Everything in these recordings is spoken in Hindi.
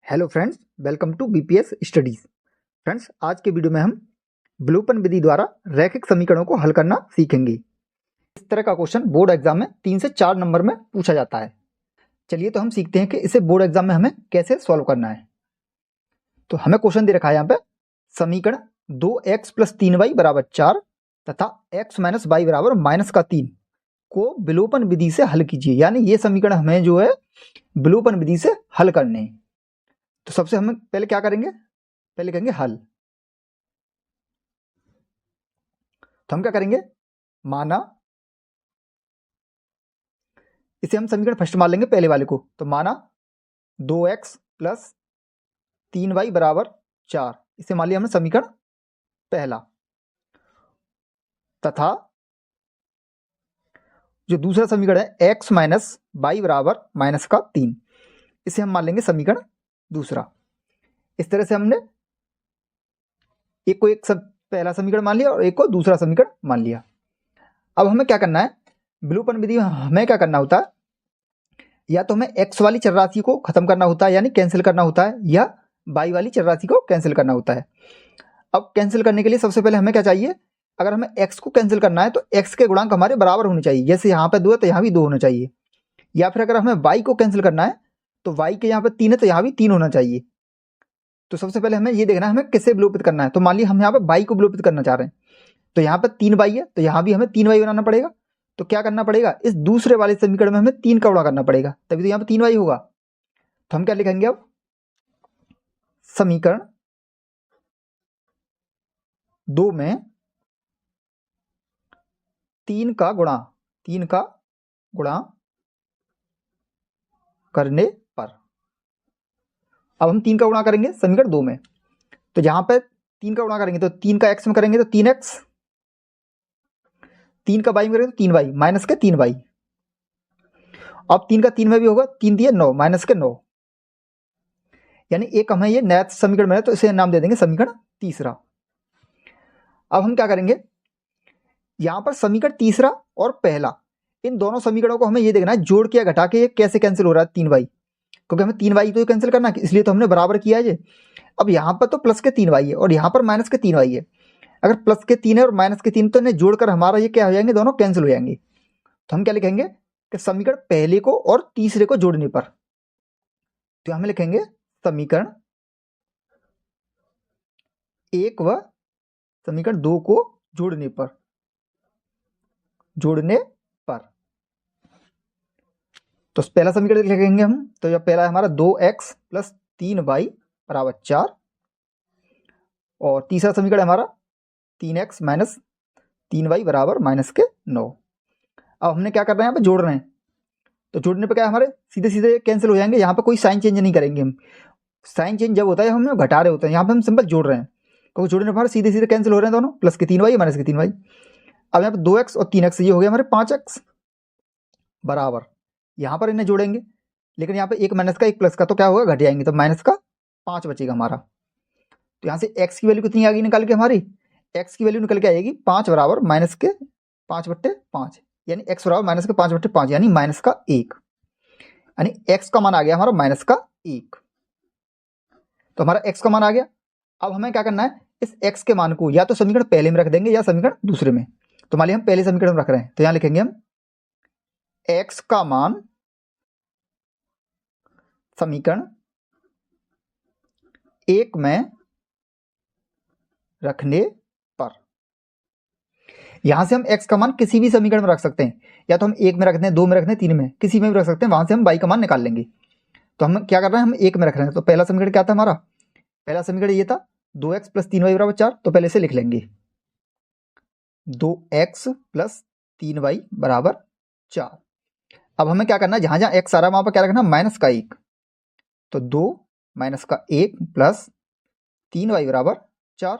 Hello friends, welcome to BPS studies. Friends, आज के वीडियो में हम विलोपन विधि द्वारा रैखिक समीकरणों को हल करना सीखेंगे। इस तरह का क्वेश्चन बोर्ड एग्जाम में 3 से 4 नंबर में पूछा जाता है। चलिए तो हम सीखते हैं कि इसे बोर्ड एग्जाम में हमें कैसे सॉल्व करना है। तो हमें क्वेश्चन दे रखा है यहाँ पे समीकरण 2x + 3y = 4 तथा x - y = -3 को विलोपन विधि से हल कीजिए। यानी ये समीकरण हमें जो है विलोपन विधि से हल करने हैं। तो सबसे हम पहले क्या करेंगे, पहले करेंगे हल। तो हम क्या करेंगे, माना इसे हम समीकरण फर्स्ट मान लेंगे पहले वाले को। तो माना 2x + 3y = 4, इसे मान लिया हमने समीकरण पहला। तथा जो दूसरा समीकरण है x - y = -3, इसे हम मान लेंगे समीकरण दूसरा। इस तरह से हमने एक को पहला समीकरण मान लिया और एक को दूसरा समीकरण मान लिया। अब हमें क्या करना है, विलोपन विधि में हमें क्या करना होता है, या तो हमें x वाली चर राशि को खत्म करना होता है यानी कैंसिल करना होता है, या y वाली चर राशि को कैंसिल करना होता है। अब कैंसिल करने के लिए सबसे पहले हमें क्या चाहिए, अगर हमें x को कैंसिल करना है तो x के गुणांक हमारे बराबर होने चाहिए। जैसे यहाँ पे 2 है तो यहाँ भी 2 होना चाहिए। या फिर अगर हमें y को कैंसिल करना है तो y के यहाँ पे 3 है तो यहाँ भी 3 होना चाहिए। तो सबसे पहले हमें ये देखना है हमें किससे विलोपित करना है। तो मान लिया हम यहाँ पे y को विलोपित करना चाह रहे हैं, तो यहाँ पे 3y है तो यहाँ भी हमें 3y बनाना पड़ेगा। तो क्या करना पड़ेगा, इस दूसरे वाले समीकरण में हमें 3 का गुणा करना पड़ेगा, तभी तो यहाँ पे 3y होगा। तो हम क्या लिखेंगे, अब समीकरण 2 में 3 का गुणा करने पर। अब हम 3 का गुणा करेंगे समीकरण 2 में, तो यहाँ पे 3 का गुणा करेंगे तो 3 का x में करेंगे तो 3x, 3 का y में करेंगे तो 3y माइनस के 3y। अब 3 का 3 में भी होगा, 3 दिए 9 माइनस के 9। यानी एक हमें ये नया समीकरण मिला तो इसे नाम दे देंगे समीकरण तीसरा। अब हम क्या करेंगे, यहाँ पर समीकरण तीसरा और पहला, इन दोनों समीकरणों को हमें ये देखना है जोड़ के या घटा के ये कैसे कैंसिल हो रहा है 3y, क्योंकि हमें 3y तो कैंसिल करना है, इसलिए तो हमने बराबर किया है ये। अब यहाँ पर तो प्लस के 3y है और यहाँ पर माइनस के 3y है। अगर प्लस के 3 है और माइनस के 3 तो इन्हें जोड़कर हमारा ये क्या हो जाएंगे, दोनों कैंसिल हो जाएंगे। तो हम क्या लिखेंगे कि समीकरण पहले को और तीसरे को जोड़ने पर, तो हम लिखेंगे समीकरण 1 व समीकरण 2 को जोड़ने पर तो पहला समीकरण लिखेंगे हम। तो जब पहला है हमारा 2x + 3y = 4 और तीसरा समीकरण हमारा 3x - 3y = -9। अब हमने क्या करना है, यहाँ पे जोड़ रहे हैं, तो जोड़ने पे क्या है हमारे सीधे सीधे कैंसिल हो जाएंगे। यहाँ पे कोई साइन चेंज नहीं करेंगे हम। साइन चेंज जब होता है हम घटा रहे होते हैं, यहाँ पे हम सिंपल जोड़ रहे हैं, क्योंकि जोड़ने पर हमारे सीधे सीधे कैंसिल हो रहे हैं दोनों, प्लस के 3y माइनस के 3y। अब यहाँ पे 2x और 3x, ये हो गया हमारे 5x बराबर, यहाँ पर इन्हें जोड़ेंगे, लेकिन यहाँ पे एक माइनस का एक प्लस का तो क्या होगा, घट जाएंगे, तो -5 बचेगा हमारा। तो यहाँ से x की वैल्यू कितनी आ गई निकाल के, हमारी x की वैल्यू निकल के आएगी 5 = -5/5, यानी x = -5/5 यानी -1, यानी x का मान आ गया हमारा -1। तो हमारा x का मान आ गया। अब हमें क्या करना है, इस x के मान को या तो समीकरण पहले में रख देंगे या समीकरण दूसरे में। तो मान लिया हम पहले समीकरण में रख रहे हैं, तो यहाँ लिखेंगे हम x का मान समीकरण 1 में रखने पर। यहां से हम x का मान किसी भी समीकरण में रख सकते हैं, या तो हम 1 में रख दें, 2 में रख दें, 3 में, किसी में भी रख सकते हैं। वहां से हम y का मान निकाल लेंगे। तो हम क्या कर रहे हैं, हम 1 में रख रहे हैं। तो पहला समीकरण क्या था हमारा, पहला समीकरण ये था 2x + 3y = 4, तो पहले से लिख लेंगे 2x + 3y = 4। अब हमें क्या करना है, जहां जहां x आ रहा है वहां पर क्या रखना, -1। तो 2 - 1 + 3y = 4।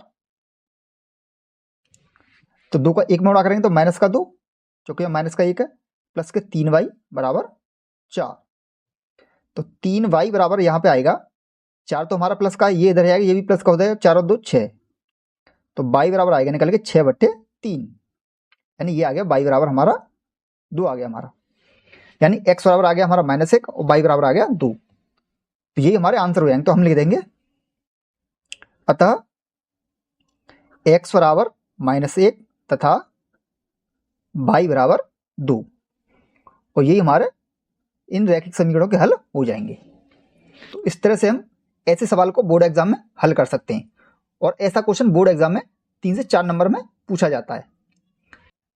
तो 2 का 1 में गुणा करेंगे तो -2, क्योंकि -1 है, प्लस के 3y = 4। तो 3y बराबर यहाँ पे आएगा 4, तो हमारा प्लस का ये इधर आएगा, ये भी प्लस का हो जाएगा, 4 और 2 6। तो y बराबर आएगा निकल के 6/3, यानी ये आ गया y बराबर हमारा 2 आ गया हमारा, यानी x बराबर आ गया हमारा -1 और y बराबर आ गया 2। तो ये हमारे आंसर हो जाएंगे। तो हम लिख देंगे अतः x बराबर -1 तथा y बराबर 2, और यही हमारे इन रैखिक समीकरणों के हल हो जाएंगे। तो इस तरह से हम ऐसे सवाल को बोर्ड एग्जाम में हल कर सकते हैं, और ऐसा क्वेश्चन बोर्ड एग्जाम में 3 से 4 नंबर में पूछा जाता है।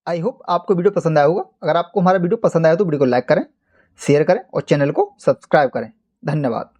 आई होप आपको वीडियो पसंद आया होगा। अगर आपको हमारा वीडियो पसंद आया तो वीडियो को लाइक करें, शेयर करें और चैनल को सब्सक्राइब करें। धन्यवाद।